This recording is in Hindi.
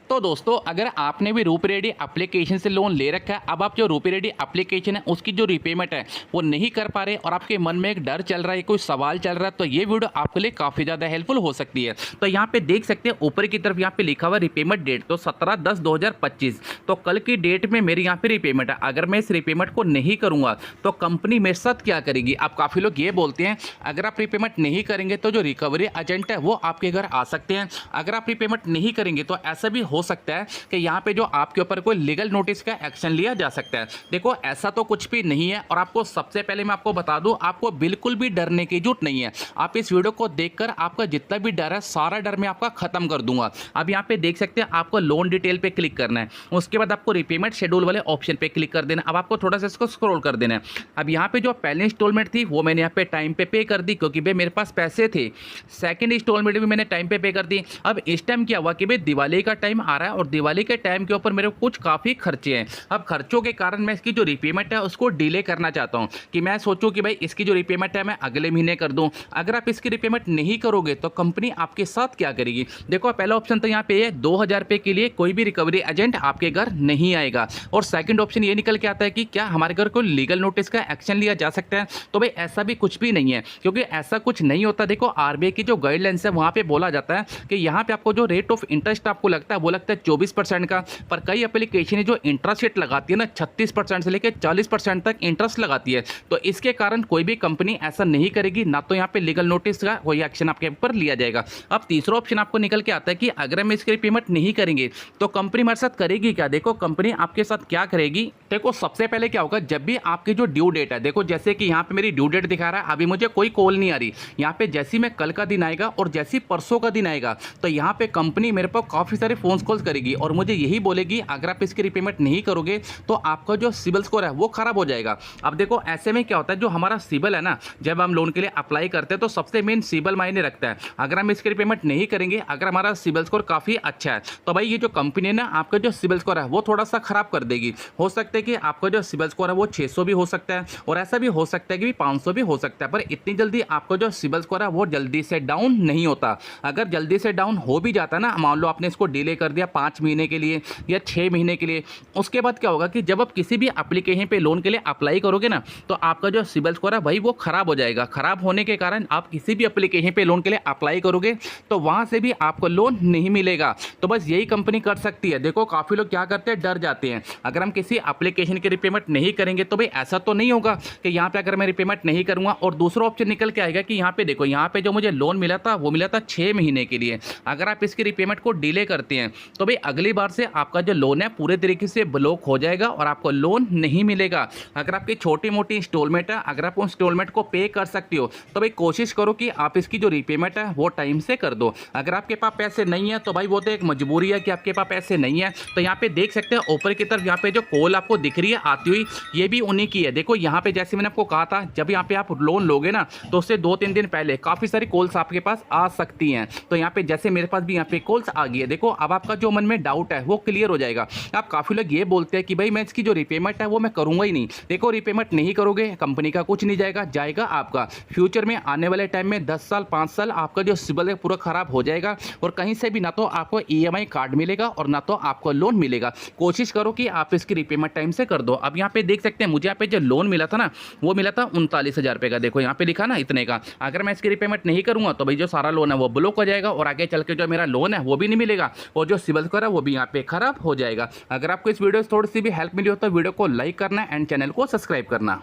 तो दोस्तों अगर आपने भी रूपी रेडी एप्लीकेशन से लोन ले रखा है, अब आप जो रूपी रेडी एप्लीकेशन है उसकी जो रिपेमेंट है वो नहीं कर पा रहे और आपके मन में एक डर चल रहा है, कोई सवाल चल रहा है, तो ये वीडियो आपके लिए काफ़ी ज़्यादा हेल्पफुल हो सकती है। तो यहाँ पे देख सकते हैं ऊपर की तरफ यहाँ पे लिखा हुआ रिपेमेंट डेट तो 17/10/2025। तो कल की डेट में मेरी यहाँ पे रिपेमेंट है। अगर मैं इस रिपेमेंट को नहीं करूँगा तो कंपनी मेरे साथ क्या करेगी। अब काफ़ी लोग ये बोलते हैं अगर आप रिपेमेंट नहीं करेंगे तो जो रिकवरी एजेंट है वो आपके घर आ सकते हैं। अगर आप रिपेमेंट नहीं करेंगे तो ऐसा भी हो सकता है कि यहाँ पे जो आपके ऊपर कोई लीगल नोटिस का एक्शन लिया जा सकता है। देखो ऐसा तो कुछ भी नहीं है और आपको सबसे पहले मैं आपको बता दूं, आपको बिल्कुल भी डरने की जरूरत नहीं है। आप इस वीडियो को देखकर आपका जितना भी डर है सारा डर मैं आपका खत्म कर दूंगा। अब यहाँ पे देख सकते हैं आपको लोन डिटेल पे क्लिक करना है, उसके बाद आपको रिपेमेंट शेड्यूल वाले ऑप्शन पे क्लिक कर देना। अब आपको थोड़ा सा इसको स्क्रॉल कर देना है। अब यहाँ पे जो पहली इंस्टॉलमेंट थी वो मैंने यहाँ पे टाइम पे कर दी क्योंकि भाई मेरे पास पैसे थे। सेकंड इंस्टॉलमेंट भी मैंने टाइम पे कर दी। अब इस टाइम क्या हुआ कि भाई दिवाली का टाइम आ रहा है और दिवाली के टाइम के ऊपर मेरे कुछ काफ़ी खर्चे हैं। अब खर्चों के कारण मैं इसकी जो रिपेमेंट है उसको डिले करना चाहता हूं कि मैं सोचूं कि भाई इसकी जो रिपेमेंट है मैं अगले महीने कर दूं। अगर आप इसकी रिपेमेंट नहीं करोगे तो कंपनी आपके साथ क्या करेगी। देखो पहला ऑप्शन तो यहाँ पे है 2000 रुपये के लिए कोई भी रिकवरी एजेंट आपके घर नहीं आएगा। और सेकंड ऑप्शन ये निकल के आता है कि क्या हमारे घर को लीगल नोटिस का एक्शन लिया जा सकता है। तो भाई ऐसा भी कुछ भी नहीं है क्योंकि ऐसा कुछ नहीं होता। देखो आरबीआई की जो गाइडलाइंस है वहाँ पे बोला जाता है कि यहाँ पे आपको जो रेट ऑफ इंटरेस्ट आपको लगता है वो लगता है 24% का, पर कई एप्लीकेशन है जो इंटरेस्ट रेट लगाती है ना 36% से लेकर 40% तक इंटरेस्ट लगाती है। तो इसके कारण कोई भी कंपनी ऐसा नहीं करेगी, ना तो यहाँ पे लीगल नोटिस का कोई एक्शन आपके ऊपर लिया जाएगा। अब तीसरा ऑप्शन आपको निकल के आता है कि अगर हम इसकी पेमेंट नहीं करेंगे तो कंपनी हमारे साथ करेगी क्या। देखो कंपनी आपके साथ क्या करेगी। देखो सबसे पहले क्या होगा, जब भी आपकी जो ड्यू डेट है, देखो जैसे कि यहाँ पे मेरी ड्यू डेट दिखा रहा है, अभी मुझे कोई कॉल नहीं आ रही। यहाँ पे जैसी मैं कल का दिन आएगा और जैसी परसों का दिन आएगा तो यहाँ पे कंपनी मेरे पास काफ़ी सारे फोन कॉल्स करेगी और मुझे यही बोलेगी अगर आप इसकी रिपेमेंट नहीं करोगे तो आपका जो सिबिल स्कोर है वो खराब हो जाएगा। अब देखो ऐसे में क्या होता है, जो हमारा सिबिल है ना, जब हम लोन के लिए अप्लाई करते हैं तो सबसे मेन सिबिल मायने रखता है। अगर हम इसकी रिपेमेंट नहीं करेंगे, अगर हमारा सिबिल स्कोर काफ़ी अच्छा है तो भाई ये जो कंपनी है ना आपका जो सिबिल स्कोर है वो थोड़ा सा खराब कर देगी। हो सकता है कि आपका जो सिबिल स्कोर है वो 600 भी हो सकता है और ऐसा भी हो सकता है कि 500 भी हो सकता है, पर इतनी जल्दी आपका जो सिबिल स्कोर है वो जल्दी से डाउन नहीं होता। अगर जल्दी से डाउन हो भी जाता है ना, मान लो आपने इसको डिले कर दिया 5 महीने के लिए या 6 महीने के लिए, उसके बाद क्या होगा कि जब आप किसी भी एप्लीकेशन पे लोन के लिए अप्लाई करोगे ना तो आपका जो सिबिल स्कोर है भाई वो खराब हो जाएगा। खराब होने के कारण आप किसी भी एप्लीकेशन पे लोन के लिए अप्लाई करोगे तो वहां से भी आपको लोन नहीं मिलेगा। तो बस यही कंपनी कर सकती है। देखो काफ़ी लोग क्या करते हैं, डर जाते हैं अगर हम किसी एप्लीकेशन की रिपेमेंट नहीं करेंगे तो भाई ऐसा तो नहीं होगा कि यहाँ पे अगर मैं रिपेमेंट नहीं करूँगा और दूसरा ऑप्शन निकल के आएगा कि यहाँ पे देखो यहाँ पे जो मुझे लोन मिला था वो मिला था 6 महीने के लिए। अगर आप इसकी रिपेमेंट को डिले करते हैं तो भाई अगली बार से आपका जो लोन है पूरे तरीके से ब्लॉक हो जाएगा और आपको लोन नहीं मिलेगा। अगर आपकी छोटी मोटी इंस्टॉलमेंट है, अगर आप इंस्टॉलमेंट को पे कर सकती हो तो भाई कोशिश करो कि आप इसकी जो रिपेमेंट है वो टाइम से कर दो। अगर आपके पास पैसे नहीं है तो भाई वो तो एक मजबूरी है कि आपके पास पैसे नहीं है। तो यहाँ पे देख सकते हैं ऊपर की तरफ यहाँ पे जो कॉल आपको दिख रही है आती हुई, ये भी उन्हीं की है। देखो यहाँ पे जैसे मैंने आपको कहा था जब यहाँ पे आप लोन लोगे ना तो उससे 2-3 दिन पहले काफ़ी सारी कॉल्स आपके पास आ सकती हैं। तो यहाँ पे जैसे मेरे पास भी यहाँ पे कॉल्स आ गई है। देखो अब आपका जो मन में डाउट है वो क्लियर हो जाएगा। अब काफ़ी लोग ये बोलते हैं कि भाई मैं इसकी जो रिपेमेंट है वो मैं करूँगा ही नहीं। देखो रिपेमेंट नहीं करोगे कंपनी का कुछ नहीं जाएगा आपका फ्यूचर में आने वाले टाइम में 10 साल 5 साल आपका जो सिबिल है पूरा खराब हो जाएगा और कहीं से भी ना तो आपको ईएमआई कार्ड मिलेगा और ना तो आपको लोन मिलेगा। कोशिश करो कि आप इसकी रिपेमेंट टाइम से कर दो। अब यहाँ पे देख सकते हैं मुझे यहाँ पे जो लोन मिला था ना वो मिला था 39,000 रुपये का। देखो यहाँ पे लिखा ना इतने का। अगर मैं इसकी रिपेमेंट नहीं करूँगा तो भाई जो सारा लोन है वो ब्लॉक हो जाएगा और आगे चल के जो मेरा लोन है वो भी नहीं मिलेगा और जो सिबिल स्कोर है वो भी यहाँ पे खराब हो जाएगा। अगर आपको इस वीडियो से थोड़ी सी भी हेल्प मिली हो तो वीडियो को लाइक करना एंड चैनल को सब्सक्राइब करना।